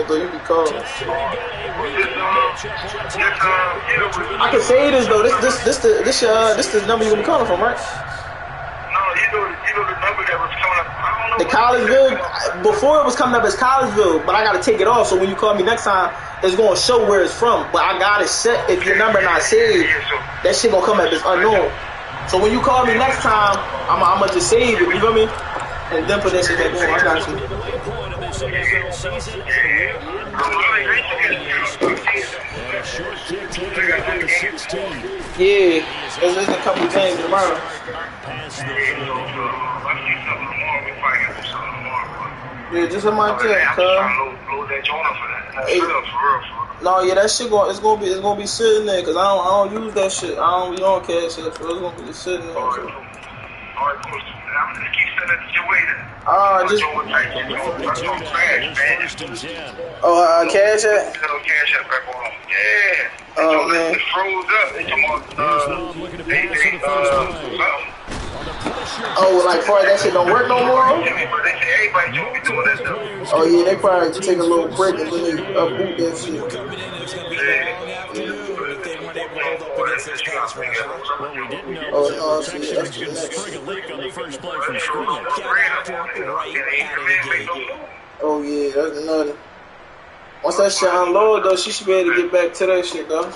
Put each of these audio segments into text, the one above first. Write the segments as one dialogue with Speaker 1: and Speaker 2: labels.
Speaker 1: though. You be calling. I can say this though. This the number you gonna be calling from, right?
Speaker 2: No, you know the number that was coming up. I don't know.
Speaker 1: The Collegeville. Before it was coming up as Collegeville, but I gotta take it off. So when you call me next time, it's gonna show where it's from. But I got it set. If your number not saved, that shit gonna come up as unknown. So when you call me next time, I'ma just save it. You feel me? And then put that shit back on. I got you. Yeah, there's a couple things tomorrow. Yeah, just in my jet, No, yeah, that shit it's gonna be sitting there because I don't use that shit. I don't be on Cash App, so it's gonna be sitting there.
Speaker 2: Alright, cool. I'm gonna keep sending it your way then.
Speaker 1: Cash App?
Speaker 2: Cash App back on. Yeah.
Speaker 1: Oh, man.
Speaker 2: It froze up. They
Speaker 1: like far that shit don't work no more? Oh yeah, they probably take a little break and then they boot that shit. Oh yeah, that's nothing. Once that shit unload though, she should be able to get back to that shit though.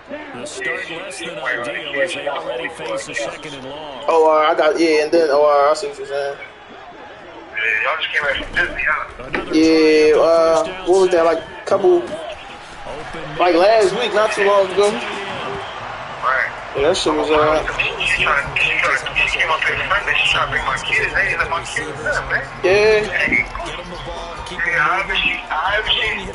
Speaker 3: The start less than ideal as they already face a second and long.
Speaker 1: And then I see what you're saying.
Speaker 2: Y'all just came back from Disney, huh?
Speaker 1: Yeah, what was that, like a couple, like last week, not too long ago.
Speaker 2: Right.
Speaker 1: Yeah, that shit was,
Speaker 2: She came up here Sunday, she tried to bring my kids, they ain't let my kids in, man. I haven't seen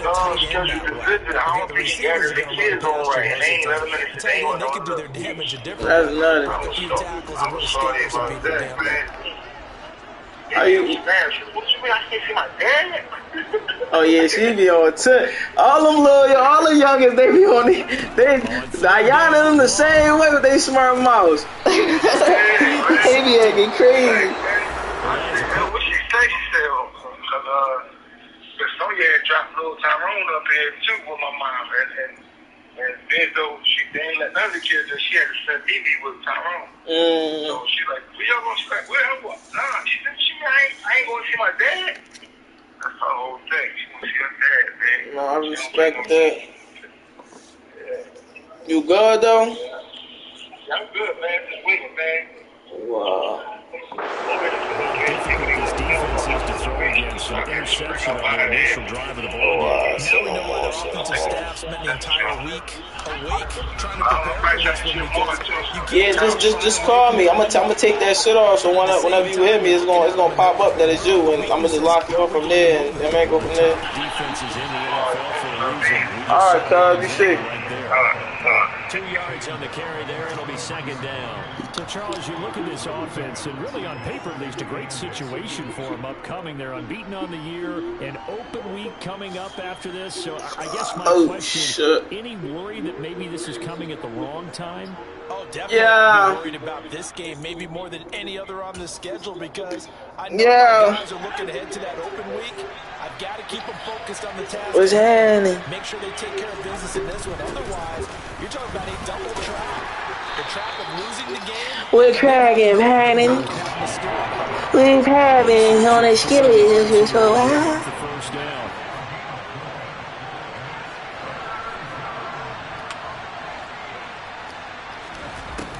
Speaker 2: scheduled to visit. I don't think she got the kids on right, and they ain't let them in today.
Speaker 3: They can do their damage a different
Speaker 1: That's nothing.
Speaker 2: I'm sorry about that, man.
Speaker 1: How you?
Speaker 2: What you mean I can't see my dad?
Speaker 1: Oh yeah, she be on tip. All the youngest, they be on Diana them the same way with they smart mouths. They be acting crazy.
Speaker 2: What she say? She said, Sonya had dropped little Tyrone up here too with my mom, and then though they ain't let none of the kids, she had to send me with Tyrone. So she like, we y'all gonna spend with her? Nah, she said, I ain't gonna see my dad. That's the whole thing. She wanna see her dad, man.
Speaker 1: No, I respect that. Yeah. You good though?
Speaker 2: Yeah, I'm good, man. Just waiting, man.
Speaker 1: Wow.
Speaker 3: This defense is to throw against an interception on the initial drive of the ball game.
Speaker 4: Now we know why their offensive staff spent the entire week awake trying to prepare for this one because
Speaker 1: Yeah, just call me. I'm gonna take that shit off. So whenever you hit me, it's gonna pop up that it's you, and I'm gonna just lock you up from there, and I go from there.
Speaker 3: Defense is in the NFL for a reason.
Speaker 1: All right, cuz, you see.
Speaker 3: 2 yards on the carry there. It'll be second down. So, Charles, you look at this offense, and really on paper, at least, a great situation for them upcoming. They're unbeaten on the year. An open week coming up after this. So, I guess my question, any worry that maybe this is coming at the wrong time?
Speaker 4: Oh, definitely.
Speaker 1: Yeah.
Speaker 4: I'm worried about this game, maybe more than any other on the schedule, because I know my guys are looking ahead to that open week. I've got to keep them focused on the task.
Speaker 1: What's happening?
Speaker 4: Make sure they take care of business in this one. Otherwise, you're talking about a double trap. The trap of losing the game.
Speaker 1: We're cracking, happening. We're having on a skillet. So,
Speaker 3: First down.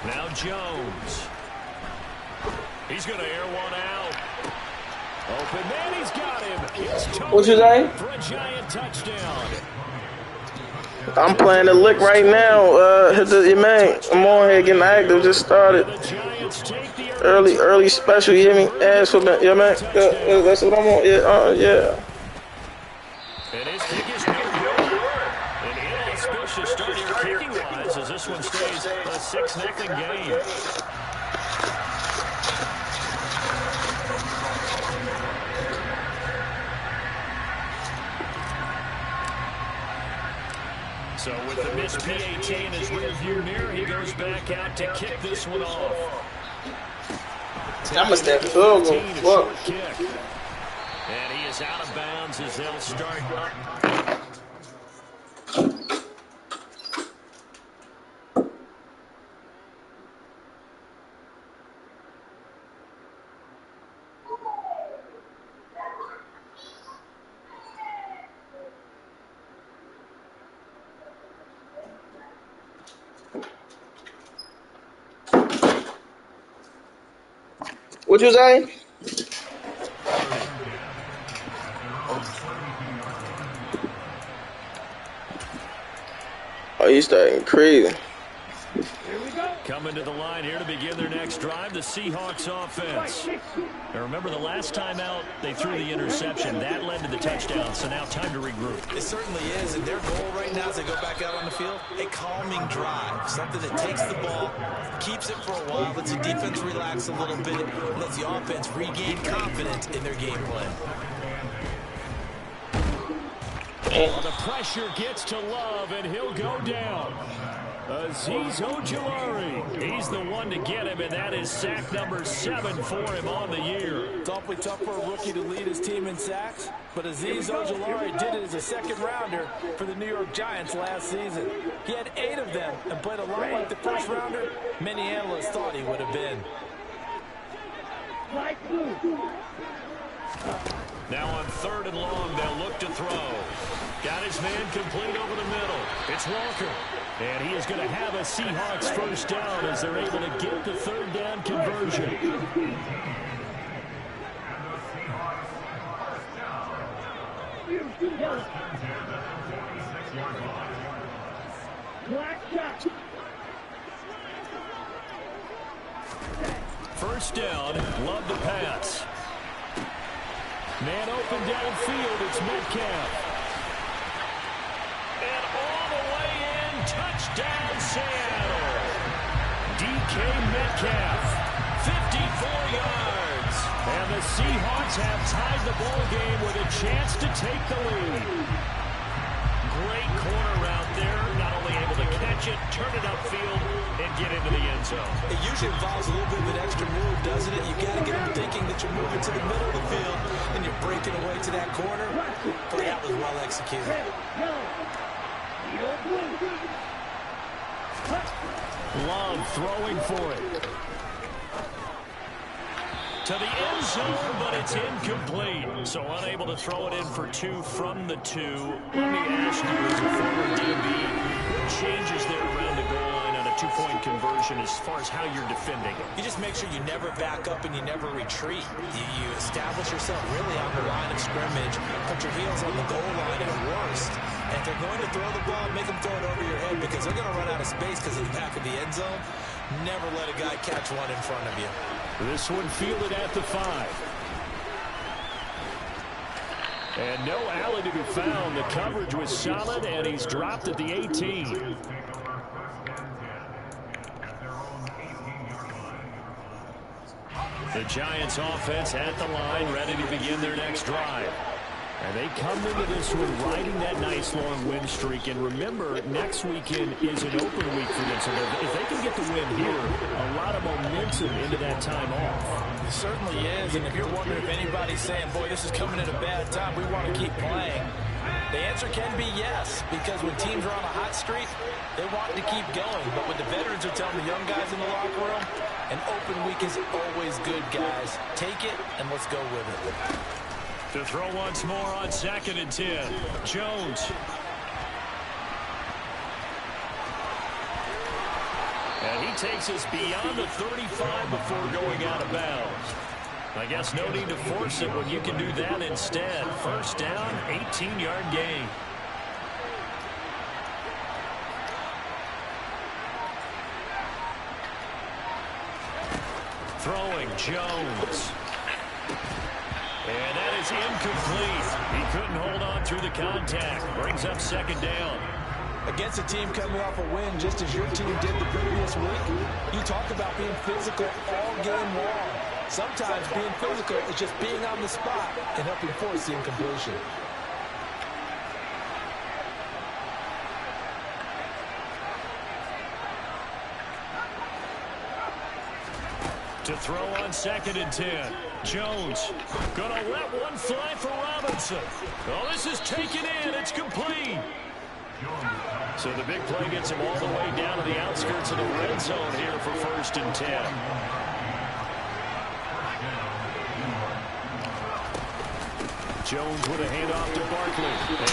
Speaker 3: Now Jones. He's going to air one out. Open man, he's got him.
Speaker 1: What you say?
Speaker 3: For a giant touchdown.
Speaker 1: I'm playing the lick right now. Man, I'm on here getting active. Just started. Early special. You hear me? Ass for me. Yeah, man. That's what I'm on. Yeah.
Speaker 3: And his kick is no good. An inauspicious start here kicking-wise as this one stays a 6-0 game. So with the missed PAT in his rearview mirror, he goes back out to kick this one off.
Speaker 1: I'm a step field goal.
Speaker 3: And he is It's out of bounds as they'll start up.
Speaker 1: What you say? Oh, you starting crazy.
Speaker 3: Coming to the line here to begin their next drive, the Seahawks offense. Now remember, the last time out, they threw the interception. That led to the touchdown, so now time to regroup.
Speaker 4: It certainly is, and their goal right now as they go back out on the field, a calming drive, something that takes the ball, keeps it for a while, lets the defense relax a little bit, lets the offense regain confidence in their game plan.
Speaker 3: Well, the pressure gets to Love, and he'll go down. Azeez Ojulari. He's the one to get him, and that is sack number 7 for him on the year.
Speaker 4: It's awfully tough for a rookie to lead his team in sacks, but Azeez Ojulari did it as a second-rounder for the New York Giants last season. He had 8 of them and played a lot like the first-rounder many analysts thought he would have been.
Speaker 3: Now on 3rd and long, they'll look to throw. Got his man complete over the middle. It's Walker. And he is going to have a Seahawks first down as they're able to get the 3rd down conversion. First down, Love to pass. Man open downfield, it's Metcalf. And all the way in, touchdown Seattle. DK Metcalf, 54 yards. And the Seahawks have tied the ball game with a chance to take the lead. Great corner route there, not only able to catch it, turn it upfield, and get into the end zone.
Speaker 4: It usually involves a little bit of an extra move, doesn't it? You got to get them thinking that you're moving to the middle of the field and you're breaking away to that corner. But that was well executed.
Speaker 3: Love throwing for it. To the end zone, but it's incomplete. So unable to throw it in for 2 from the 2. Let me ask you, as a former DB, what changes there around the goal line on a 2-point conversion as far as how you're defending it?
Speaker 4: You just make sure you never back up and you never retreat. You establish yourself really on the line of scrimmage, put your heels on the goal line at worst. And if they're going to throw the ball, make them throw it over your head because they're going to run out of space because of the back of the end zone. Never let a guy catch one in front of you.
Speaker 3: This one fielded at the 5. And no alley to be found. The coverage was solid, and he's dropped at the 18. The Giants offense at the line, ready to begin their next drive. And they come into this one riding that nice long win streak. And remember, next weekend is an open week for them. So if they can get the win here, a lot of momentum into that time off.
Speaker 4: It certainly is. And if you're wondering if anybody's saying, boy, this is coming at a bad time, we want to keep playing, the answer can be yes. Because when teams are on a hot streak, they want to keep going. But when the veterans are telling the young guys in the locker room, an open week is always good, guys. Take it and let's go with it.
Speaker 3: To throw once more on 2nd and 10. Jones. And he takes us beyond the 35 before going out of bounds. I guess no need to force it when you can do that instead. First down, 18-yard gain. Throwing Jones. And that is incomplete. He couldn't hold on through the contact. Brings up 2nd down.
Speaker 4: Against a team coming off a win just as your team did the previous week, you talk about being physical all game long. Sometimes being physical is just being on the spot and helping force the incompletion.
Speaker 3: To throw on 2nd and 10. Jones gonna let one fly for Robinson. Oh, this is taken in. It's complete. So the big play gets him all the way down to the outskirts of the red zone here for 1st and 10. Jones with a handoff to Barkley.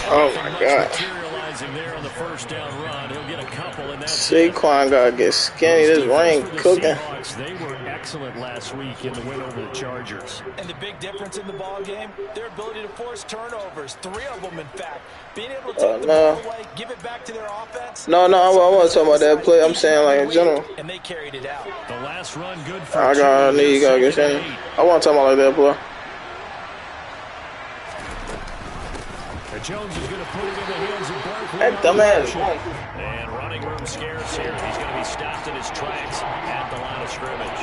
Speaker 1: Oh my God.
Speaker 3: Materializing there on the 1st down run. He'll get a couple in that.
Speaker 1: Saquon gotta get skinny. This rain cooking.
Speaker 3: They were excellent last week in the win over the Chargers.
Speaker 4: And the big difference in the ball game, their ability to force turnovers. 3 of them, in fact. Being able to take the ball away, give it back to their offense.
Speaker 1: No, I wasn't talking about that play. I'm saying like in general.
Speaker 4: And they carried it out.
Speaker 3: The last run good for
Speaker 1: I need you gotta get skinny. I wasn't talking about like that play.
Speaker 3: Jones is going to put it in the hands of Barkley.
Speaker 1: That dumbass.
Speaker 3: And running room scarce here. He's going to be stopped in his tracks at the line of scrimmage.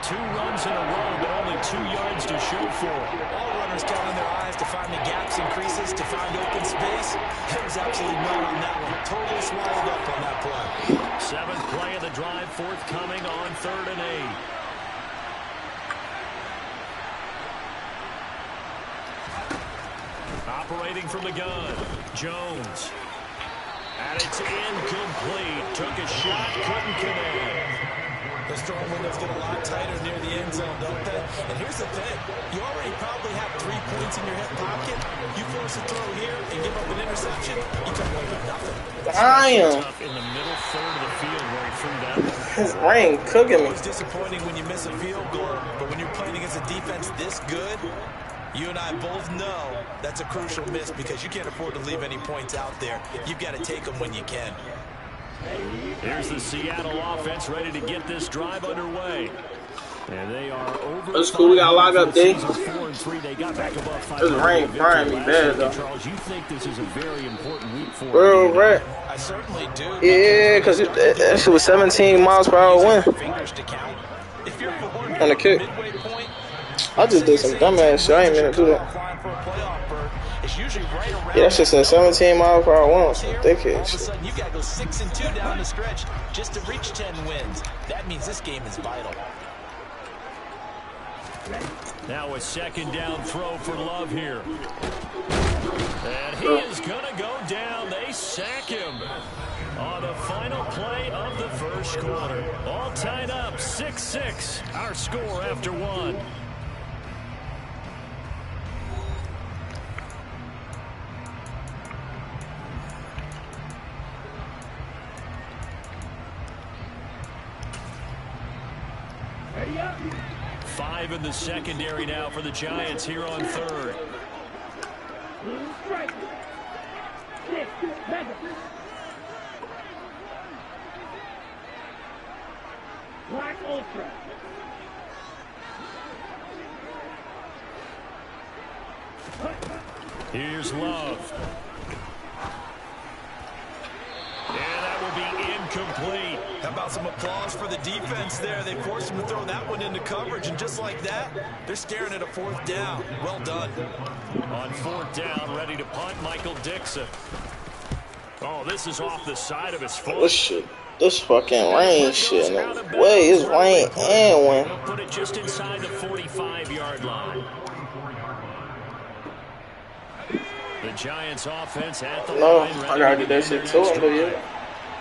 Speaker 3: 2 runs in a row, but only 2 yards to show for.
Speaker 4: All runners counting their eyes to find the gaps and creases, to find open space. There was absolutely none on that one. Totally swallowed up on that play.
Speaker 3: 7th play of the drive, forthcoming on 3rd and 8. Operating from the gun, Jones. And it's incomplete. Took a shot, couldn't connect.
Speaker 4: The strong windows get a lot tighter near the end zone, don't they? And here's the thing. You already probably have 3 points in your hip pocket. You force a throw here and give up an interception, you come away with nothing.
Speaker 3: Tough in the middle third of the field where he threw that one.
Speaker 1: This rain cooking me.
Speaker 4: It's disappointing when you miss a field goal, but when you're playing against a defense this good, you and I both know that's a crucial miss because you can't afford to leave any points out there. You've got to take them when you can.
Speaker 3: Here's the Seattle offense ready to get this drive underway. And they are over.
Speaker 1: That's cool. We got locked up, D.
Speaker 3: 4-3. They got back above 5.
Speaker 1: This rain frying me bad, though.
Speaker 3: Charles, you think this is a very important week for
Speaker 1: Bro, right?
Speaker 4: I certainly do.
Speaker 1: Yeah, because that shit was 17 miles per hour wind on the kick. I just did some dumbass shit. I ain't meant to do that. Yeah, that shit said 17 miles per hour wind. Some dickhead shit.
Speaker 4: You got to go 6 and 2 down the stretch just to reach 10 wins. That means this game is vital.
Speaker 3: Now a 2nd down throw for Love here. And he is going to go down. They sack him on the final play of the 1st quarter. All tied up, 6-6. Our score after 1. Five in the secondary now for the Giants here on 3rd.
Speaker 5: Black Ultra.
Speaker 3: Here's Love. And that will be incomplete.
Speaker 4: How about some applause for the defense there? They forced him to throw that one into coverage, and just like that, they're staring at a 4th down. Well done.
Speaker 3: On 4th down, ready to punt, Michael Dixon. Oh, this is off the side of his foot.
Speaker 1: This shit, this fucking rain shit in the way. It's rain and wind.
Speaker 3: He'll put it just inside the 45-yard line. The Giants offense at the line.
Speaker 1: I gotta get that shit to him, yeah.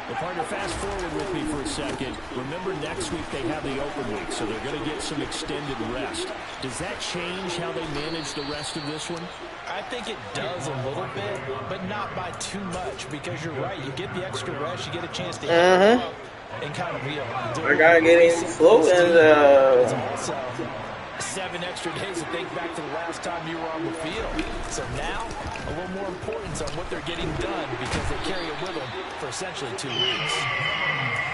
Speaker 3: Well, partner, fast forward with me for a second. Remember, next week they have the open week, so they're going to get some extended rest. Does that change how they manage the rest of this one?
Speaker 4: I think it does a little bit, but not by too much, because you're right. You get the extra rest, you get a chance to heal up and kind of reel.
Speaker 1: I gotta get in flow and
Speaker 4: 7 extra days to think back to the last time you were on the field. So now, a little more importance on what they're getting done because they carry it with them for essentially 2 weeks.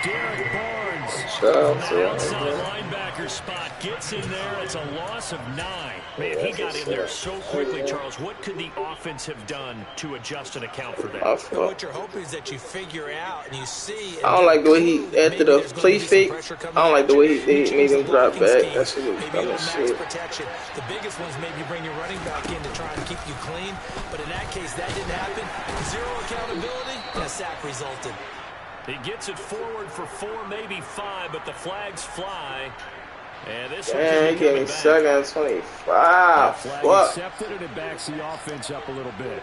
Speaker 3: Derek Barnes, outside linebacker spot, gets in there. It's a loss of 9. Man, he got in there so quickly, Charles. What could the offense have done to adjust and account for that?
Speaker 4: What you're hoping is that you figure out and you see.
Speaker 1: I don't like the way he, after the play fake, I don't like the way he made him drop back. That shit was dumb as shit.
Speaker 4: Protection. The biggest one's maybe bring your running back in to try and keep you clean. But in that case, that didn't happen. 0 accountability, and a sack resulted.
Speaker 3: He gets it forward for 4, maybe 5, but the flags fly. And this
Speaker 1: Dang, he gave me second and 25. Fuck.
Speaker 3: Accepted, and it backs the offense up a little bit.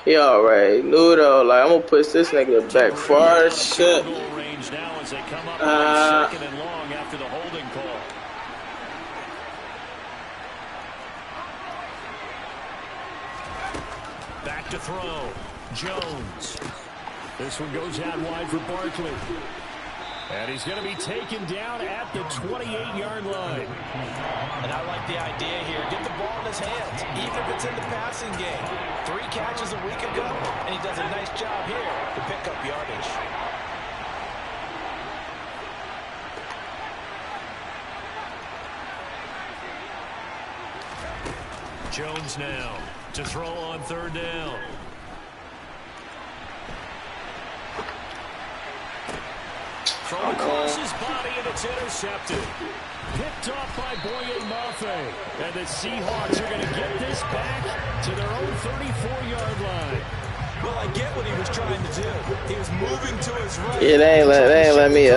Speaker 1: He already knew though. Like, I'm gonna push this nigga back far as shit.
Speaker 3: Range now as they come up on second and long after the holding call. Back to throw. Jones. This one goes out wide for Barkley. And he's going to be taken down at the 28-yard line.
Speaker 4: And I like the idea here. Get the ball in his hands, even if it's in the passing game. 3 catches a week ago, and he does a nice job here to pick up yardage.
Speaker 3: Jones now to throw on third down. Throw across his body, and it's intercepted. Picked off by Boye Mafe. And the Seahawks are going to get this back to their own 34-yard line.
Speaker 4: Well, I get what he was trying to do. He was moving to his right.
Speaker 1: Yeah, they ain't let me,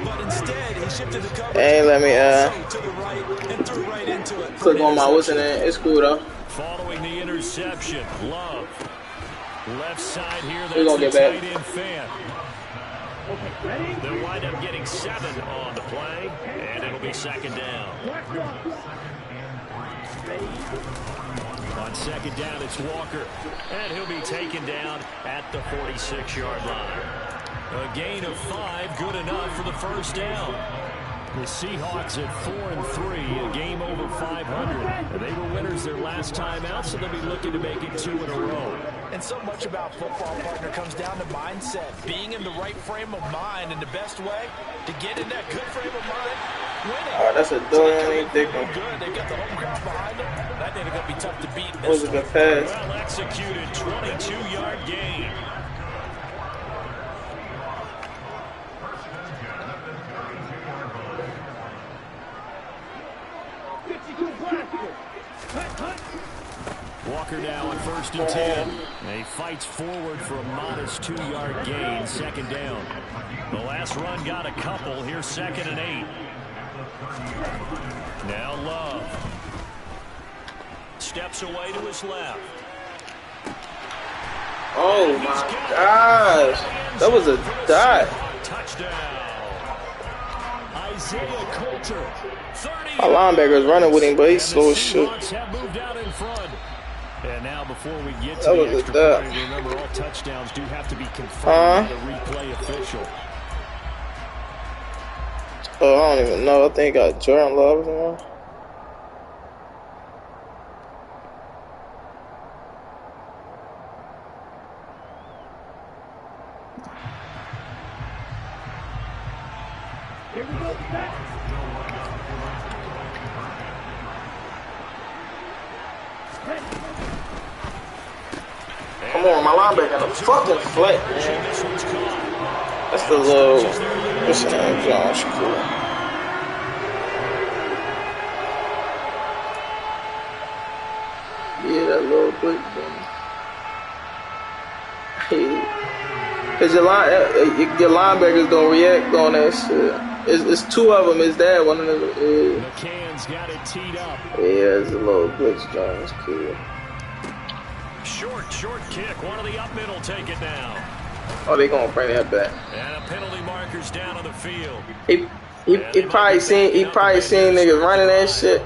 Speaker 4: But instead, he shifted the coverage
Speaker 1: they ain't let me,
Speaker 4: to the right and threw right into it.
Speaker 1: click on my what's in it. It's cool, though.
Speaker 3: Following the interception, Love. Left side here,
Speaker 1: We're gonna
Speaker 3: that's
Speaker 1: get
Speaker 3: the
Speaker 1: back.
Speaker 3: tight end fan. They'll wind up getting 7 on the play, and it'll be second down. On second down, it's Walker, and he'll be taken down at the 46-yard line. A gain of 5, good enough for the first down. The Seahawks at 4-3, a game over 500. They were winners their last time out, so they'll be looking to make it 2 in a row.
Speaker 4: And so much about football, partner, comes down to mindset. Being in the right frame of mind, and the best way to get in that good frame of mind, winning.
Speaker 1: All right, that's a Dorian Dick.
Speaker 4: Good. They got the home crowd behind them. And I think they're going to be tough to beat.
Speaker 1: That was a good pass.
Speaker 3: Well executed, 22-yard gain. Walker now on 1st and 10. And he fights forward for a modest 2-yard gain, second down. The last run got a couple. Here's 2nd and 8. Now Love. Steps away to his left.
Speaker 1: Oh my gosh. That was a dot.
Speaker 3: Touchdown. Isaiah Coulter.
Speaker 1: My linebacker is running with him, but he's slow as shit.
Speaker 3: Have moved out in front. And now before we get to
Speaker 1: That
Speaker 3: the
Speaker 1: was a
Speaker 3: extra
Speaker 1: dot.
Speaker 3: point, remember all touchdowns do have to be confirmed by the replay official.
Speaker 1: Oh, I don't even know. I think I got Jordan Love in there.
Speaker 5: Here we go, back.
Speaker 1: Come on, my linebacker got a fucking flat, man.
Speaker 3: This one's caught.
Speaker 1: That's the little, what's the name, Josh? Cool. Yeah, that little blitz thing. Cause your linebackers don't react on that shit. It's 2 of them. It's that one of them.
Speaker 3: McCann's got it teed up.
Speaker 1: Yeah, it's a little blitz, John. It's cool.
Speaker 3: Short kick. One of the up middle take it down.
Speaker 1: Oh, they gonna bring that back.
Speaker 3: And a penalty marker's down on the field.
Speaker 1: He probably seen niggas running that shit,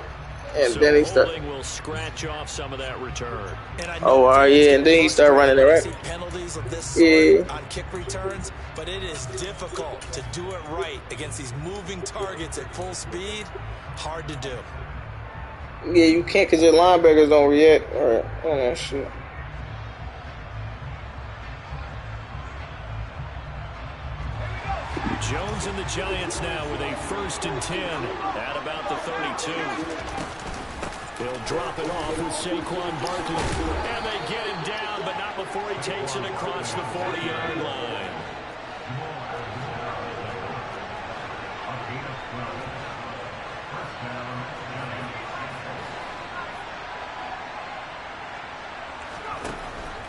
Speaker 1: and
Speaker 3: So
Speaker 1: then he start.
Speaker 3: holding will scratch off some of that return.
Speaker 1: Oh, yeah, and then he start running it, right?
Speaker 4: Penalties of this
Speaker 1: Yeah.
Speaker 4: on kick returns, but it is difficult to do it right against these moving targets at full speed. Hard to do.
Speaker 1: Yeah, you can't because your linebackers don't react on that shit.
Speaker 3: Jones and the Giants now with a 1st and 10 at about the 32. He'll drop it off with Saquon Barkley. And they get him down, but not before he takes it across the 40-yard line.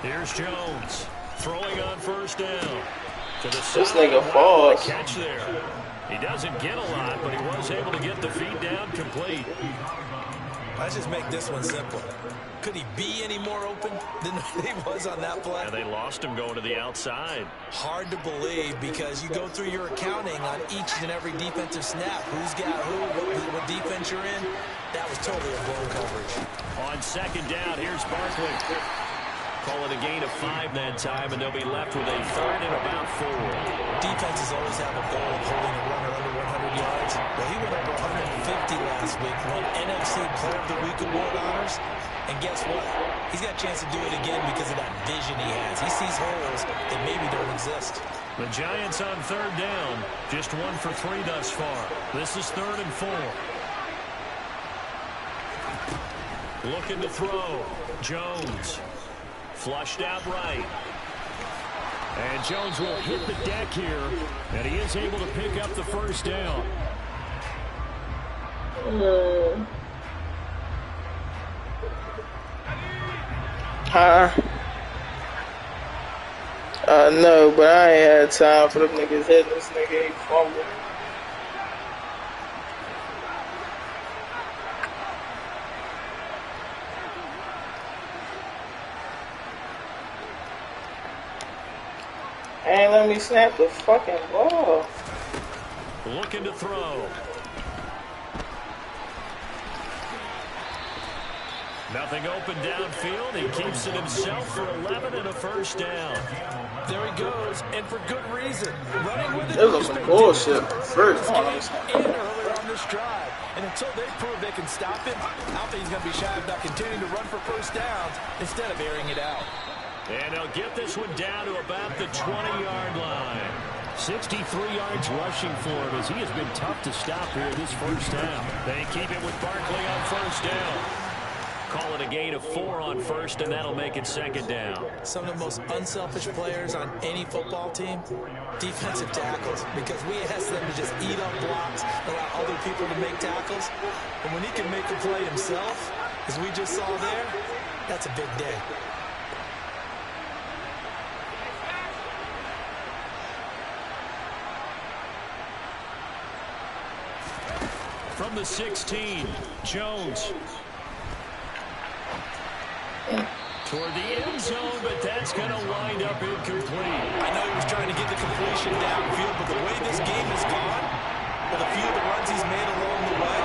Speaker 3: Here's Jones throwing on 1st down. To the
Speaker 1: This nigga falls.
Speaker 3: Catch there. He doesn't get a lot, but he was able to get the feed down complete.
Speaker 4: Let's just make this one simple. Could he be any more open than he was on that play?
Speaker 3: And they lost him going to the outside.
Speaker 4: Hard to believe because you go through your accounting on each and every defensive snap. Who's got who, what defense you're in. That was totally a blown coverage.
Speaker 3: On second down, here's Barkley. Call it a gain of 5 that time, and they'll be left with a 3rd and about 4.
Speaker 4: Defenses always have a goal of holding a runner under 100 yards. Well, he went over 150 last week, won NFC Player of the Week award honors. And guess what? He's got a chance to do it again because of that vision he has. He sees holes that maybe don't exist.
Speaker 3: The Giants on 3rd down. Just 1 for 3 thus far. This is 3rd and 4. Looking to throw. Jones. Flushed out right. And Jones will hit the deck here. And he is able to pick up the 1st down.
Speaker 1: No, but I ain't had time for them niggas hitting this nigga. He fumbled. Ain't let me snap the fucking ball.
Speaker 3: Looking to throw. Nothing open downfield. He keeps it himself for 11 and a 1st down.
Speaker 4: There he goes, and for good reason. Running with it.
Speaker 1: This was some bullshit. First,
Speaker 4: and earlier on this drive. And until they prove they can stop him, I think he's going to be shy about continuing to run for 1st downs instead of airing it out.
Speaker 3: And he'll get this one down to about the 20-yard line. 63 yards rushing for him as he has been tough to stop here this 1st half. They keep it with Barkley on 1st down. Call it a gain of 4 on 1st, and that'll make it 2nd down.
Speaker 4: Some of the most unselfish players on any football team, defensive tackles, because we ask them to just eat up blocks, allow other people to make tackles. And when he can make a play himself, as we just saw there, that's a big day.
Speaker 3: From the 16, Jones. Toward the end zone, but that's going to wind up incomplete.
Speaker 4: I know he was trying to get the completion downfield, but the way this game has gone, with a few of the runs he's made along the way,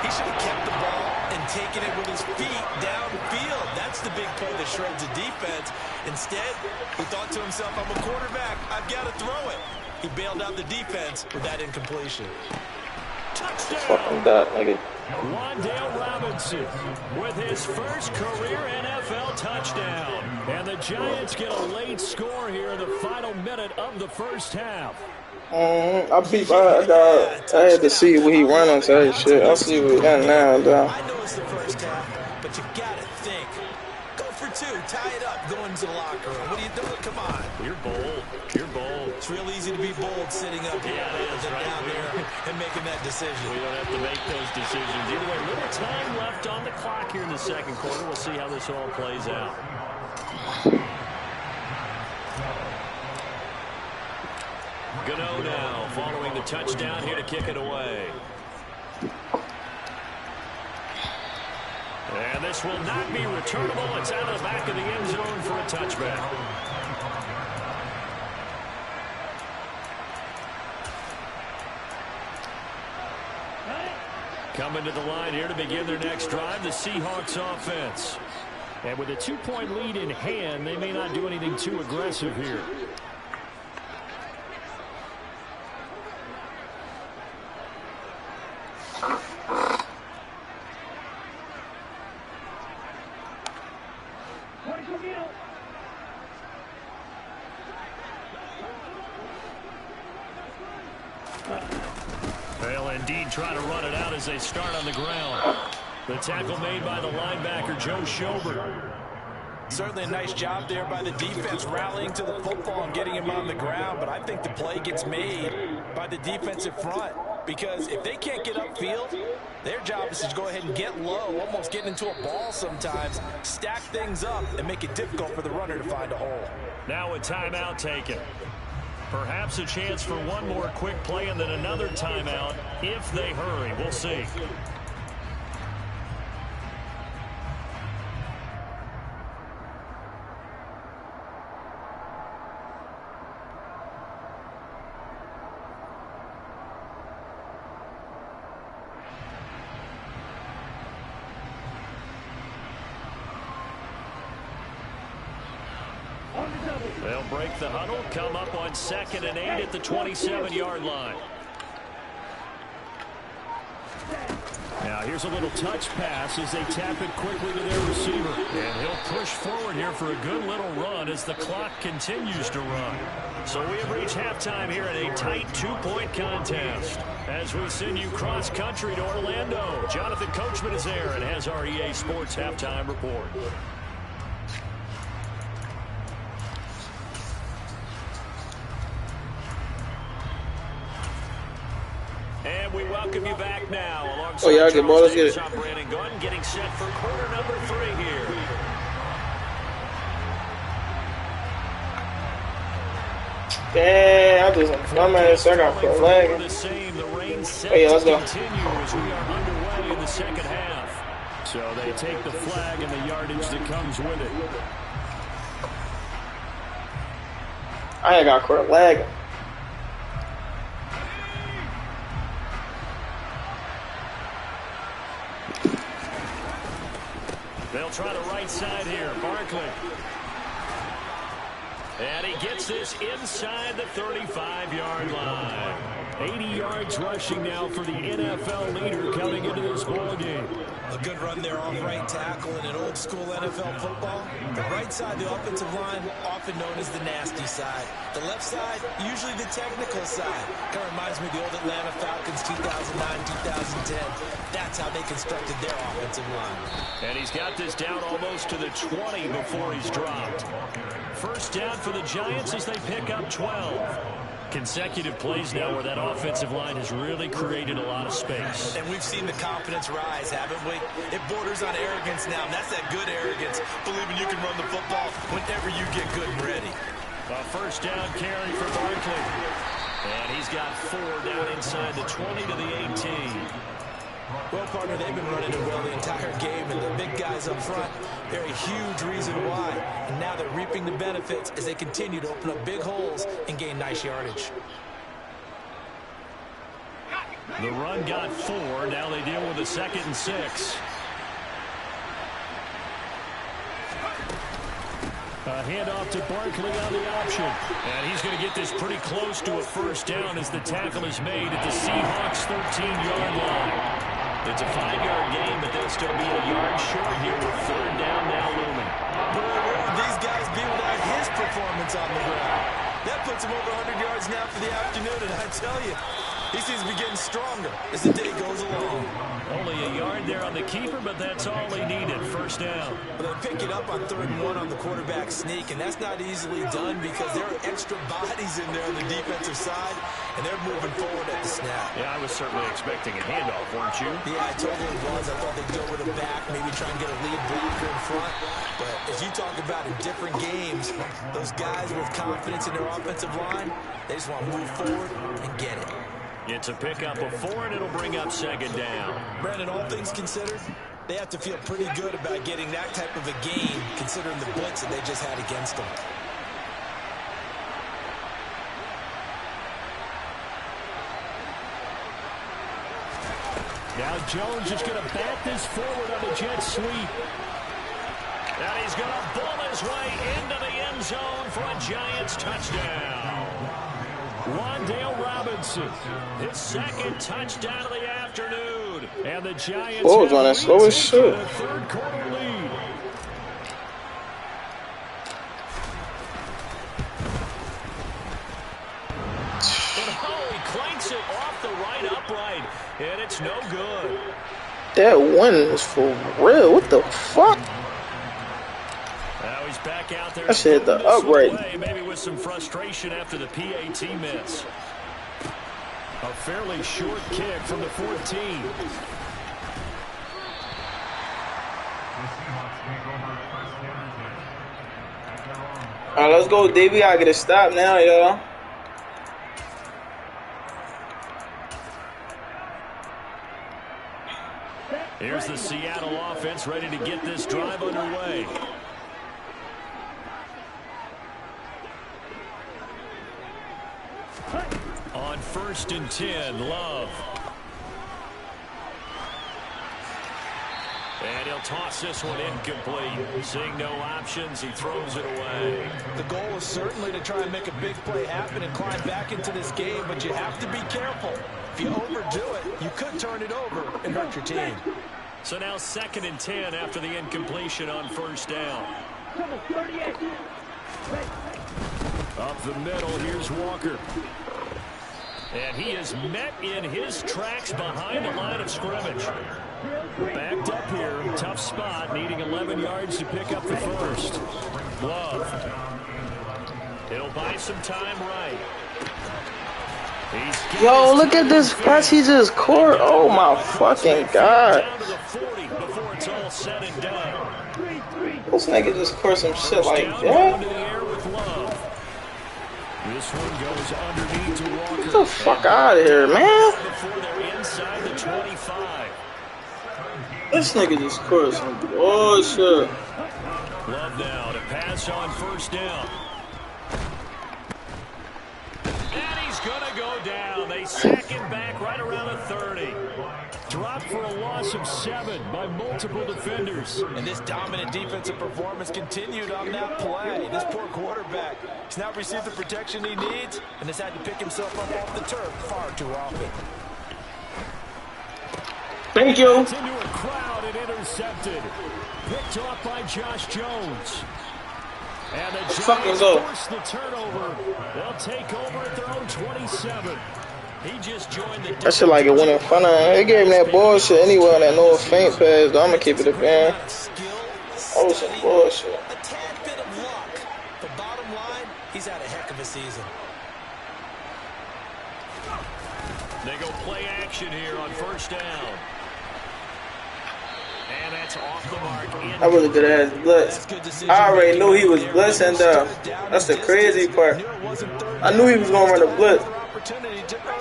Speaker 4: he should have kept the ball and taken it with his feet downfield. That's the big play that shreds the defense. Instead, he thought to himself, I'm a quarterback. I've got to throw it. He bailed out the defense with that incompletion.
Speaker 1: Fucking that nigga.
Speaker 3: Wan'Dale Robinson with his first career NFL touchdown. And the Giants get a late score here in the final minute of the 1st half.
Speaker 1: I had to see what he running, so shit. I'll see what he done now, though.
Speaker 4: I know it's the 1st half, but you gotta think. Go for 2, tie it up, go into the locker room. What are you doing? Come on.
Speaker 3: You're bold. You're bold.
Speaker 4: It's real easy to be bold sitting up here down there and making that decision.
Speaker 3: We don't have to make those decisions. Either way, little time left on the clock here in the 2nd quarter. We'll see how this all plays out. Gano now following the touchdown here to kick it away. And this will not be returnable. It's out of the back of the end zone for a touchback. Coming to the line here to begin their next drive, the Seahawks offense. And with a 2-point lead in hand, they may not do anything too aggressive here. They'll indeed try to run it out as they start on the ground. The tackle made by the linebacker, Joe Schobert.
Speaker 4: Certainly a nice job there by the defense rallying to the football and getting him on the ground, but I think the play gets made by the defensive front because if they can't get upfield, their job is to go ahead and get low, almost getting into a ball sometimes, stack things up, and make it difficult for the runner to find a hole.
Speaker 3: Now a timeout taken. Perhaps a chance for one more quick play and then another timeout if they hurry. We'll see. They'll break the huddle, come up on 2nd and 8 at the 27-yard line. Now here's a little touch pass as they tap it quickly to their receiver. And he'll push forward here for a good little run as the clock continues to run. So we have reached halftime here in a tight 2-point contest. As we send you cross-country to Orlando, Jonathan Coachman is there and has our EA Sports halftime report. And we welcome you back now. Alongside
Speaker 1: y'all get more. Let's get it.
Speaker 3: I'm Brandon Gunn, getting set for quarter number 3 here.
Speaker 1: Damn, I just dumbass. I got for a leg. Hey, let's go.
Speaker 3: As we are underway in the second half. So they take the flag and the yardage that comes with it.
Speaker 1: I got caught a leg.
Speaker 3: They'll try the right side here. Barkley. And he gets this inside the 35-yard line. 80 yards rushing now for the NFL leader coming into this ball game.
Speaker 4: A good run there off right tackle in an old school NFL football. The right side, the offensive line, often known as the nasty side. The left side, usually the technical side. Kind of reminds me of the old Atlanta Falcons 2009-2010. That's how they constructed their offensive line.
Speaker 3: And he's got this down almost to the 20 before he's dropped. First down for the Giants as they pick up 12. Consecutive plays now where that offensive line has really created a lot of space.
Speaker 4: And we've seen the confidence rise, haven't we? It borders on arrogance now, and that's that good arrogance, believing you can run the football whenever you get good and ready.
Speaker 3: A first down carry for Barkley. And he's got 4 down inside the 20 to the 18.
Speaker 4: Well, partner, they've been running it well the entire game, and the big guys up front, they're a huge reason why. And now they're reaping the benefits as they continue to open up big holes and gain nice yardage.
Speaker 3: The run got 4. Now they deal with a 2nd and 6. A handoff to Barkley on the option. And he's going to get this pretty close to a first down as the tackle is made at the Seahawks' 13-yard line. It's a 5-yard gain, but they'll still be a yard short here with 3rd down now looming.
Speaker 4: Boy, where would these guys be without his performance on the ground? That puts him over 100 yards now for the afternoon, and I tell you, he seems to be getting stronger as the day goes along.
Speaker 3: Only a yard there on the keeper, but that's all he needed. First down.
Speaker 4: Well, they pick it up on 3rd and 1 on the quarterback sneak, and that's not easily done because there are extra bodies in there on the defensive side, and they're moving forward at the snap.
Speaker 3: Yeah, I was certainly expecting a handoff, weren't you?
Speaker 4: Yeah, I totally was. I thought they'd go with a back, maybe try and get a lead blocker in front. But as you talk about in different games, those guys with confidence in their offensive line, they just want to move forward and get it.
Speaker 3: It's a pickup of 4, and it'll bring up 2nd down.
Speaker 4: Brandon, all things considered, they have to feel pretty good about getting that type of a gain, considering the blitz that they just had against them.
Speaker 3: Now Jones is going to bat this forward on the jet sweep. And he's going to bull his way into the end zone for a Giants touchdown. Wan'Dale Robinson, his 2nd touchdown of the afternoon. And the Giants
Speaker 1: was on that slow as shit.
Speaker 3: 3rd quarter lead. And he clanks it off the right upright. And it's no good.
Speaker 1: That one is for real. What the fuck?
Speaker 3: Now he's back out there.
Speaker 1: I should hit the upright.
Speaker 3: Maybe with some frustration after the PAT miss. A fairly short kick from the 14.
Speaker 1: All right, let's go, Davey. I get a stop now, y'all.
Speaker 3: offense ready to get this drive underway. On 1st and 10, Love. And he'll toss this one incomplete. Seeing no options, he throws it away.
Speaker 4: The goal is certainly to try and make a big play happen and climb back into this game, but you have to be careful. If you overdo it, you could turn it over and hurt your team.
Speaker 3: So now 2nd and 10 after the incompletion on 1st down. Up the middle, here's Walker. And he is met in his tracks behind the line of scrimmage. Backed up here, tough spot, needing 11 yards to pick up the first. Love. It'll buy some time right.
Speaker 1: Yo, look at this pass he just caught. Oh my fucking god. This nigga just caught some shit like that.
Speaker 3: This one goes underneath to Walker.
Speaker 1: Get the fuck out of here, man.
Speaker 3: Inside the 25.
Speaker 1: This nigga just caught some bullshit.
Speaker 3: Love now to pass on 1st down. And he's gonna go down. They sack him back right around the 30. Dropped for a loss of 7 by multiple defenders.
Speaker 4: And this dominant defensive performance continued on that play. This poor quarterback, he's not received the protection he needs and has had to pick himself up off the turf far too often.
Speaker 1: Thank you.
Speaker 3: It's into a crowd and intercepted. Picked off by Josh Jones. And the Giants force the turnover. They'll take over at their own 27. He just joined the
Speaker 1: that shit like it went in front of him. They gave him that bullshit anyway on that no faint pass. I'm gonna keep it a fan. That was some bullshit.
Speaker 4: A tad bit of luck. The bottom line, he's had a heck of a season.
Speaker 3: They go play action here on 1st down. And that's off the mark.
Speaker 1: I really good ass blitz. I already knew he was blitzing though. That's the crazy part. I knew he was gonna run a blitz.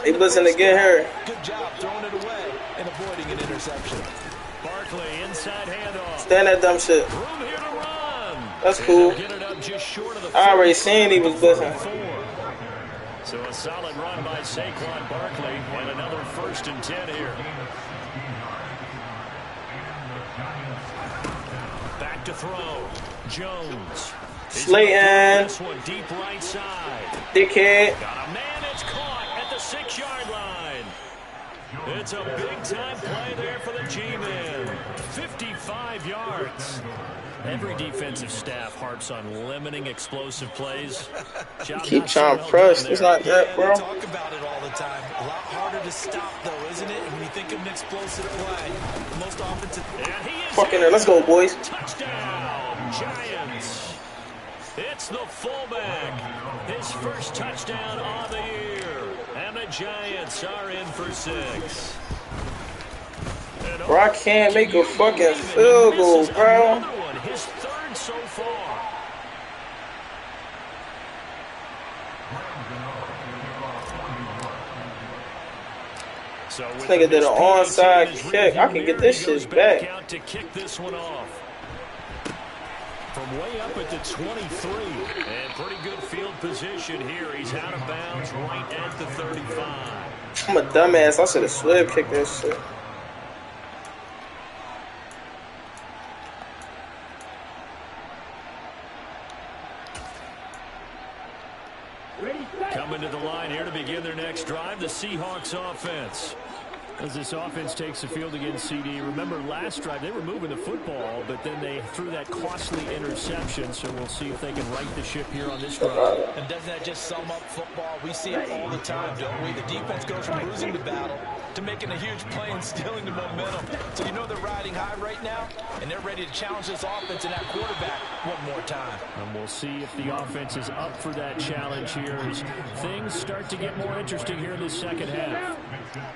Speaker 1: He blitzing to get her.
Speaker 4: Good job throwing it away and avoiding an interception.
Speaker 3: Barkley inside handoff.
Speaker 1: Stand that dumb shit.
Speaker 3: Room here to run.
Speaker 1: That's cool.
Speaker 3: Get it up just short of the
Speaker 1: I already seen he was blitzing.
Speaker 3: So a solid run by Saquon Barkley and another 1st and 10 here. Back to throw. Jones.
Speaker 1: Slayton.
Speaker 3: This one deep right side.
Speaker 1: Dickhead.
Speaker 3: Got a man that's caught at the 6-yard line. It's a big-time play there for the G-Men. 55 yards. Every defensive staff harps on limiting explosive plays.
Speaker 1: Keep trying to press. It's not that, bro.
Speaker 4: We talk about it all the time. A lot harder to stop, though, isn't it? When you think of an explosive play, most offensive.
Speaker 1: Fucking there. Let's go, boys.
Speaker 3: Touchdown, Giants. It's the fullback. His first touchdown of the year. And the Giants are in for 6.
Speaker 1: Bro, I can't make a fucking field goal, bro.
Speaker 3: His 3rd so far. So
Speaker 1: this nigga did an onside kick. I can get this shit back.
Speaker 3: Out to kick this one off. From way up at the 23. And pretty good field position here. He's out of bounds right at the 35.
Speaker 1: I'm a dumbass. I should have slip kicked that shit.
Speaker 3: Coming to the line here to begin their next drive, the Seahawks offense. As this offense takes the field against CD. Remember last drive, they were moving the football, but then they threw that costly interception, so we'll see if they can right the ship here on this drive.
Speaker 4: And doesn't that just sum up football? We see it all the time, don't we? The defense goes from losing the battle to making a huge play and stealing the momentum. So you know they're riding high right now, and they're ready to challenge this offense and that quarterback one more time.
Speaker 3: And we'll see if the offense is up for that challenge here as things start to get more interesting here in the second half.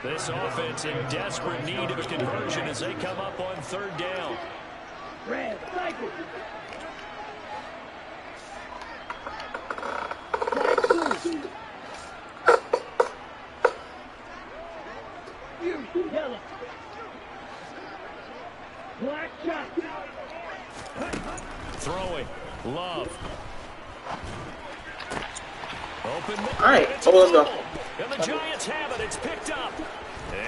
Speaker 3: This offense in desperate need of a conversion as they come up on 3rd down.
Speaker 5: Red, cycle. Yellow. Black shot.
Speaker 3: Love. Open.
Speaker 1: All right, let's go.
Speaker 3: And the Giants have it. It's picked up.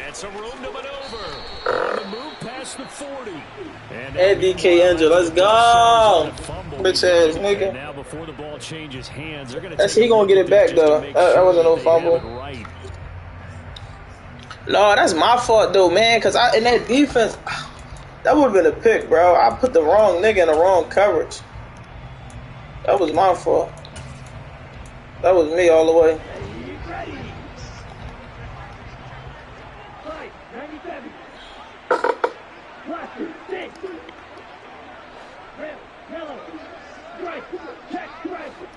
Speaker 3: It's a room to maneuver. On the move past the 40.
Speaker 1: And DK Angel, let's go. Bitch ass nigga.
Speaker 3: Now before the ball changes hands, they're gonna
Speaker 1: he gonna get it back though. That wasn't no fumble.
Speaker 3: Right.
Speaker 1: No, that's my fault though, man. Cause in that defense, that would have been a pick, bro. I put the wrong nigga in the wrong coverage. That was my fault. That was me all the way.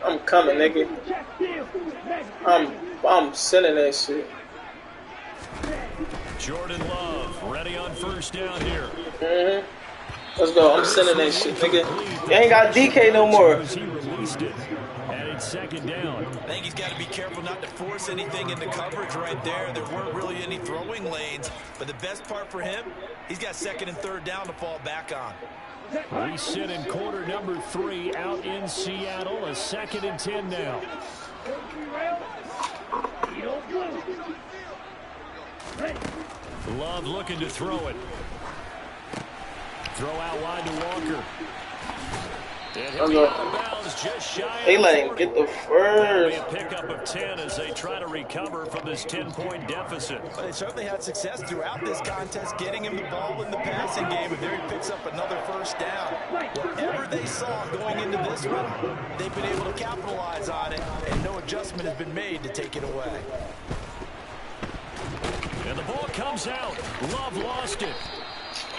Speaker 1: I'm coming, nigga. I'm sending that shit.
Speaker 3: Jordan Love ready on first down here.
Speaker 1: Let's go. I'm sending that shit, nigga. You ain't got DK no more.
Speaker 3: He released it. And it's second down.
Speaker 4: I think he's got to be careful not to force anything into coverage right there. There weren't really any throwing lanes. But the best part for him, he's got second and third down to fall back on.
Speaker 3: We sit in quarter number 3 out in Seattle. A 2nd and 10 now. Love looking to throw it. Throw out wide to Walker. And he'll be out of bounds just shy.
Speaker 1: They let him get the first.
Speaker 3: A pickup of 10 as they try to recover from this 10-point deficit.
Speaker 4: But they certainly had success throughout this contest, getting him the ball in the passing game, and there he picks up another first down. Whatever they saw going into this one, they've been able to capitalize on it, and no adjustment has been made to take it away.
Speaker 3: And the ball comes out. Love lost it.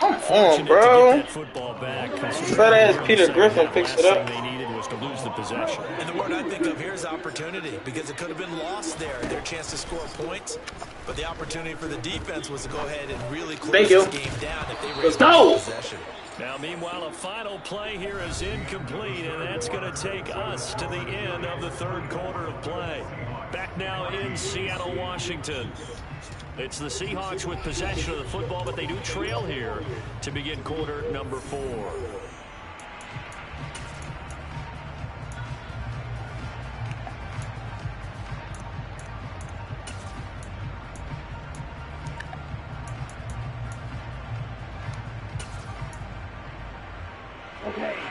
Speaker 1: Come on, bro.
Speaker 3: Fat
Speaker 1: ass Peter Griffin picks it up.
Speaker 3: They needed was to lose the possession.
Speaker 4: And the word I think of here is opportunity, because it could have been lost there, their chance to score points. But the opportunity for the defense was to go ahead and really close this game down if they were able to get possession.
Speaker 3: Now, meanwhile, a final play here is incomplete, and that's going to take us to the end of the third quarter of play. Back now in Seattle, Washington. It's the Seahawks with possession of the football, but they do trail here to begin quarter number 4.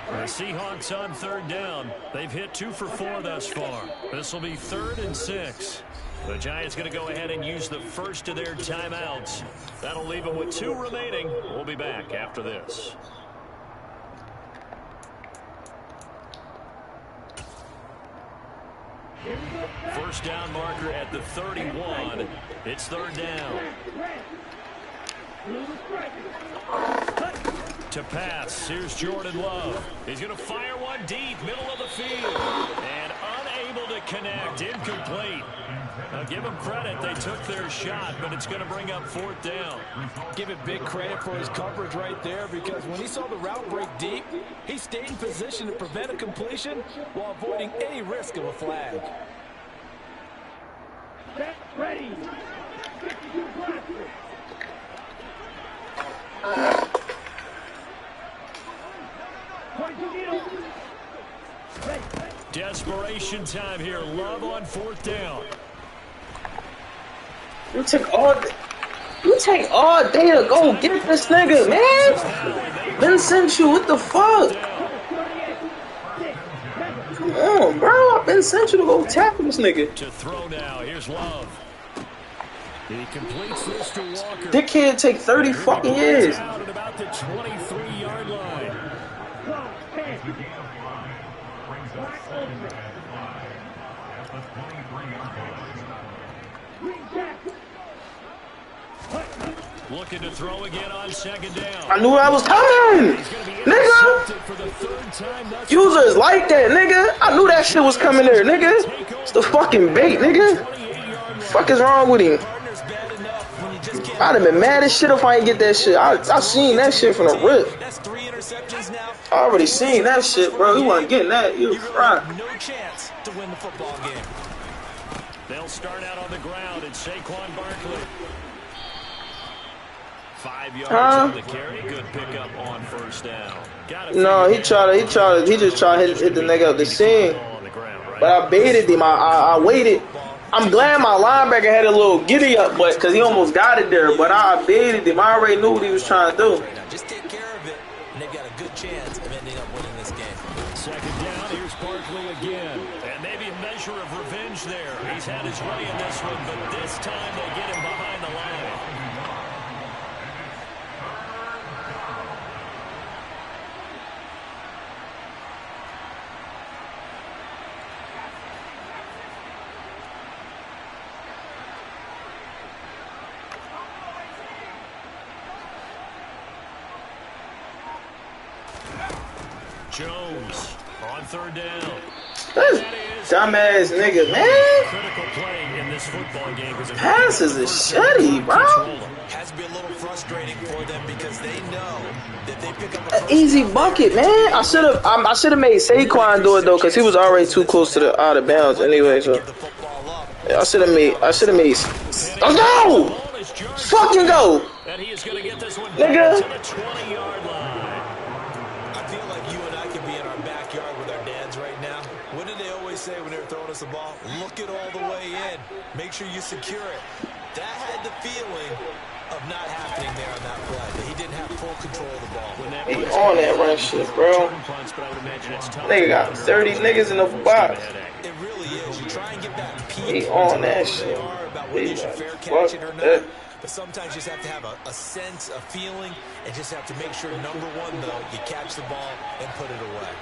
Speaker 3: The Seahawks on third down. They've hit 2 for 4 thus far. This will be 3rd and 6. The Giants going to go ahead and use the first of their timeouts. That'll leave them with 2 remaining. We'll be back after this. First down marker at the 31. It's 3rd down. To pass. Here's Jordan Love. He's going to fire one deep, middle of the field. And unable to connect. Incomplete. Now, give him credit. They took their shot, but it's going to bring up 4th down.
Speaker 4: Give it big credit for his coverage right there, because when he saw the route break deep, he stayed in position to prevent a completion while avoiding any risk of a flag.
Speaker 5: Ready.
Speaker 3: Desperation time here. Love on 4th down.
Speaker 1: You take all day to go get this nigga, man. Ben sent you. What the fuck? Come on, bro. I've been sent you to go tackle this nigga.
Speaker 3: To throw now. Here's Love. He completes this to Walker.
Speaker 1: This kid take 30 fucking years.
Speaker 3: Out at about the 23-yard line. Looking to throw again on 2nd down.
Speaker 1: I knew that was coming, nigga. Users like that, nigga. I knew that shit was coming there, nigga. It's the fucking bait, nigga. Fuck is wrong with him? I'd have been mad as shit if I ain't get that shit. I seen that shit from the rip. I already seen that shit, bro. He wasn't getting that. You fried.
Speaker 4: No chance to win the football game.
Speaker 3: They'll start out on the ground. It's Saquon Barkley. 5 yards on the carry. Good pickup on first down.
Speaker 1: No, he just tried to hit the nigga up the seam. But I baited him. I waited. I'm glad my linebacker had a little giddy up, but because he almost got it there. But I baited him. I already knew what he was trying to do.
Speaker 4: Just take care of it, and they've got a good chance of ending up winning this game.
Speaker 3: Second down, here's Barkley again. And maybe a measure of revenge there. He's had his way in this one, but this time they get him behind the line. Jones on third down.
Speaker 1: Dumbass nigga, man.
Speaker 3: Critical play in this football game.
Speaker 1: Passes is shitty, bro.
Speaker 4: Has to be a little frustrating for them because they know that they pick up
Speaker 1: an easy bucket, man. I should have made Saquon do it though, because he was already too close to the out of bounds anyway. So yeah, I should have made. Let's go! Fucking go,
Speaker 3: and he is going to get this one
Speaker 1: nigga.
Speaker 3: To the 20-yard line.
Speaker 4: I feel like you and I could be in our backyard with our dads right now. What did they always say when they were throwing us the ball? Look it all the way in. Make sure you secure it. That had the feeling of not happening there on that play. That he didn't have full control of the ball.
Speaker 1: He on that run shit, bro. Nigga got 30 niggas in the box.
Speaker 4: It really is. You try and get that
Speaker 1: he on that shit.
Speaker 4: About whether you should fair catch it or not. But sometimes you just have to have a sense, a feeling, and just have to make sure, number one, though, you catch the ball and put it away.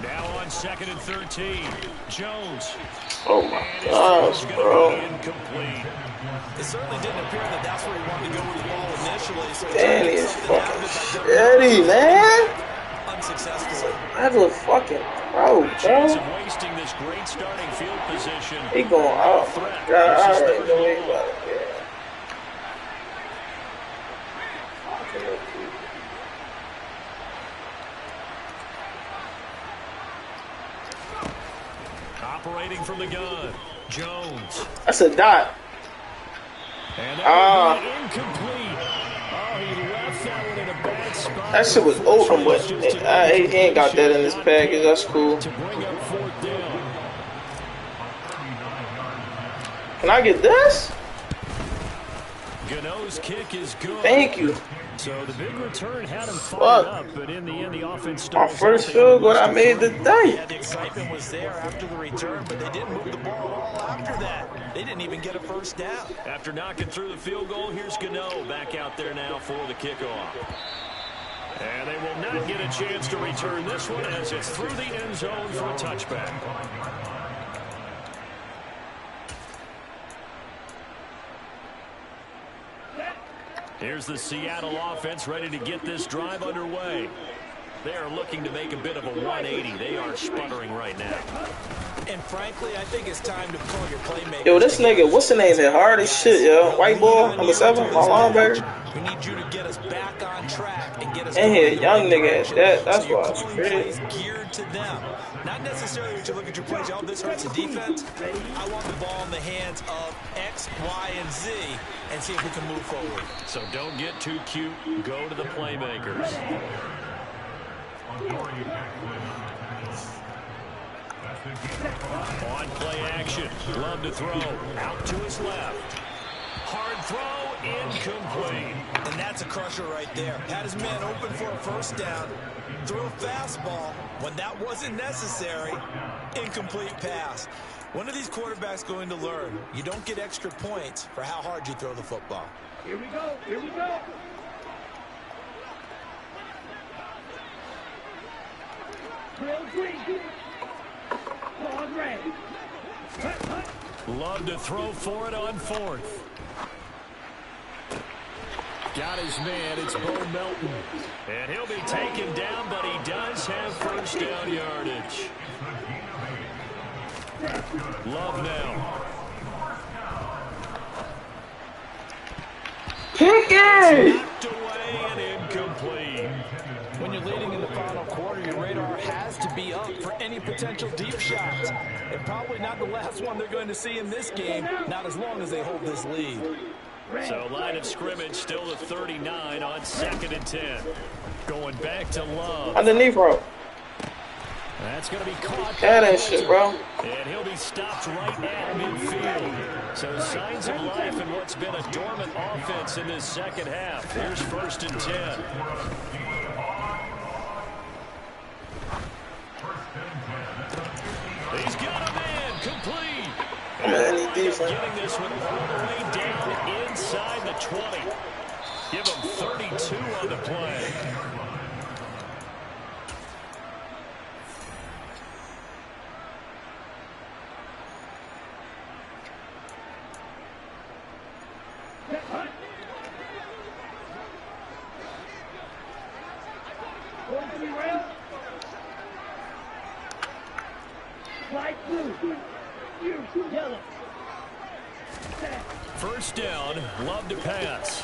Speaker 3: Now on 2nd and 13, Jones.
Speaker 1: Oh my gosh, bro.
Speaker 3: Incomplete.
Speaker 4: It certainly didn't appear that that's where he wanted to go with the ball initially. So
Speaker 1: Danny is fucking shitty, man.
Speaker 4: Unsuccessful.
Speaker 1: That's a fucking pro,
Speaker 3: Chance
Speaker 1: bro.
Speaker 3: of wasting this great starting field position.
Speaker 1: He going, oh my god, I already know he about it. Yeah.
Speaker 3: Operating from the gun, Jones.
Speaker 1: That's a dot.
Speaker 3: And that would be incomplete. Oh, he left that one in a bad spot.
Speaker 1: That shit was open, but he ain't got that in his package. That's cool.
Speaker 3: To bring up 4th down.
Speaker 1: Can I get this?
Speaker 3: Gano's kick is good.
Speaker 1: Thank you.
Speaker 3: So the big return had him fired up, but in the end, the offense
Speaker 1: my first field goal I made today.
Speaker 4: Yeah, the excitement was there after the return, but they didn't move the ball at all after that. They didn't even get a first down.
Speaker 3: After knocking through the field goal, here's Gano back out there now for the kickoff. And they will not get a chance to return this one as it's through the end zone for a touchback. Here's the Seattle offense ready to get this drive underway. They are looking to make a bit of a 180. They are sputtering right now.
Speaker 4: And frankly, I think it's time to pull your playmaker.
Speaker 1: Yo, this nigga, what's the name? Hard as shit, yo. White ball, number 7, my linebacker.
Speaker 4: We need you to get us back on track and get us.
Speaker 1: And here, young nigga at that. That's why it's crazy.
Speaker 4: Geared to them. Not necessarily when you look at your plays. Oh, this hurts the defense. I want the ball in the hands of X, Y, and Z and see if we can move forward.
Speaker 3: So don't get too cute. Go to the playmakers. On play action. Love to throw. Out to his left. Hard throw. Incomplete.
Speaker 4: And that's a crusher right there. Had his man open for a first down. Threw a fastball when that wasn't necessary. Incomplete pass. When are these quarterbacks going to learn? You don't get extra points for how hard you throw the football.
Speaker 5: Here we go. Here we go.
Speaker 3: Love to throw for it on 4th. Got his man. It's Bo Melton. And he'll be taken down, but he does have first down yardage. Love now.
Speaker 1: Pickens!
Speaker 3: Knocked away and incomplete.
Speaker 4: When you're leading in the final quarter, your radar has to be up for any potential deep shots. And probably not the last one they're going to see in this game, not as long as they hold this lead.
Speaker 3: So line of scrimmage still to 39 on 2nd and 10. Going back to Love.
Speaker 1: Underneath, bro.
Speaker 3: That's going to be caught.
Speaker 1: That shit, bro.
Speaker 3: And he'll be stopped right at midfield. So signs of life in what's been a dormant offense in this second half. Here's 1st and 10. He's got a man complete. Getting this one all the way down inside the 20. Give him 32 on the play. First down, Love to pass.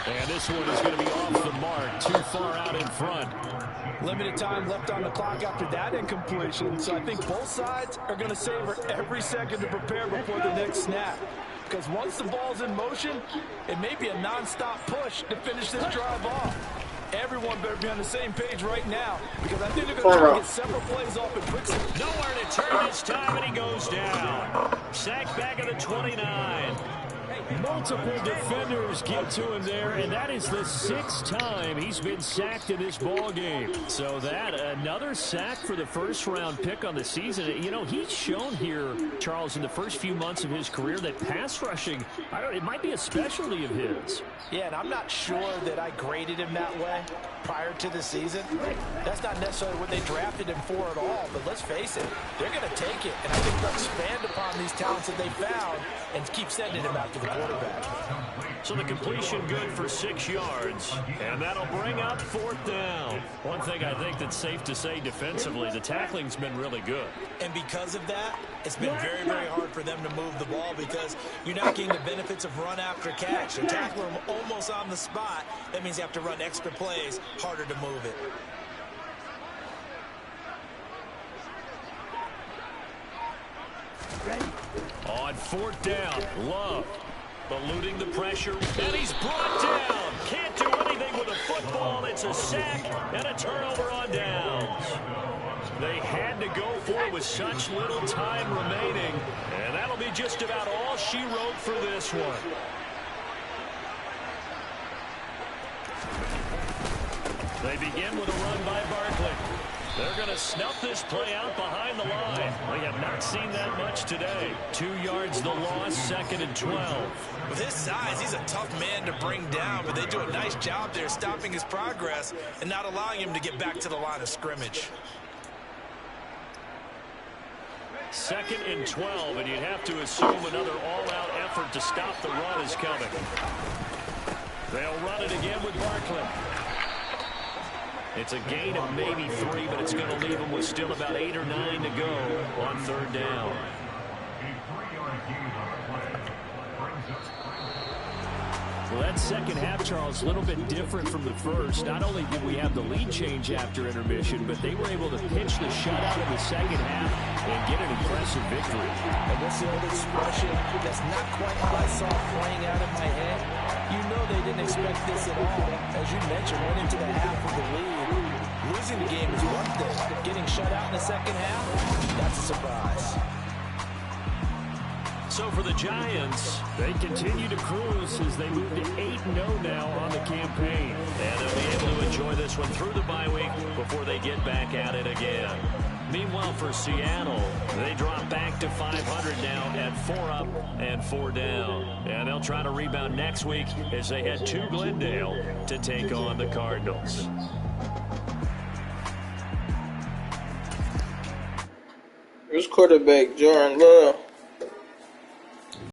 Speaker 3: And this one is going to be off the mark, too far out in front.
Speaker 4: Limited time left on the clock after that incompletion, so I think both sides are going to savor every second to prepare before the next snap. Because once the ball's in motion, it may be a non-stop push to finish this drive off. Everyone better be on the same page right now, because I think they're going to try to get several plays off in quick.
Speaker 3: Nowhere to turn this time, and he goes down. Sacked back at the 29. Multiple defenders get to him there, and that is the 6th time he's been sacked in this ball game. So that, another sack for the first-round pick on the season. You know, he's shown here, Charles, in the first few months of his career that pass rushing, it might be a specialty of his.
Speaker 4: Yeah, and I'm not sure that I graded him that way prior to the season. That's not necessarily what they drafted him for at all, but let's face it, they're going to take it, and I think they'll expand upon these talents that they found and keep sending him after the quarterback.
Speaker 3: So the completion good for 6 yards, and that'll bring up 4th down. One thing I think that's safe to say defensively, the tackling's been really good.
Speaker 4: And because of that, it's been very, very hard for them to move the ball because you're not getting the benefits of run after catch. So tackle them almost on the spot. That means you have to run extra plays, harder to move it.
Speaker 3: On 4th down, Love eluding the pressure, and he's brought down. Can't do anything with a football. It's a sack and a turnover on downs. They had to go for it with such little time remaining, and that'll be just about all she wrote for this one. They begin with a run by Barkley. They're going to snuff this play out behind the line. We have not seen that much today. 2 yards the loss, 2nd and 12.
Speaker 4: With his size, he's a tough man to bring down, but they do a nice job there stopping his progress and not allowing him to get back to the line of scrimmage.
Speaker 3: 2nd and 12, and you'd have to assume another all-out effort to stop the run is coming. They'll run it again with Barkley. It's a gain of maybe 3, but it's going to leave them with still about 8 or 9 to go on 3rd down. Well, that second half, Charles, a little bit different from the first. Not only did we have the lead change after intermission, but they were able to pitch the shutout in the second half and get an impressive victory.
Speaker 4: And what's the old expression that's not quite what I saw playing out in my head? You know they didn't expect this at all. As you mentioned, went into the half of the lead. Losing the game is one thing. Getting shut out in the second half, that's a surprise.
Speaker 3: So for the Giants, they continue to cruise as they move to 8-0 now on the campaign. And they'll be able to enjoy this one through the bye week before they get back at it again. Meanwhile, for Seattle, they drop back to 500 now at 4 up and 4 down. And they'll try to rebound next week as they head to Glendale to take on the Cardinals.
Speaker 1: Here's quarterback Jordan Love.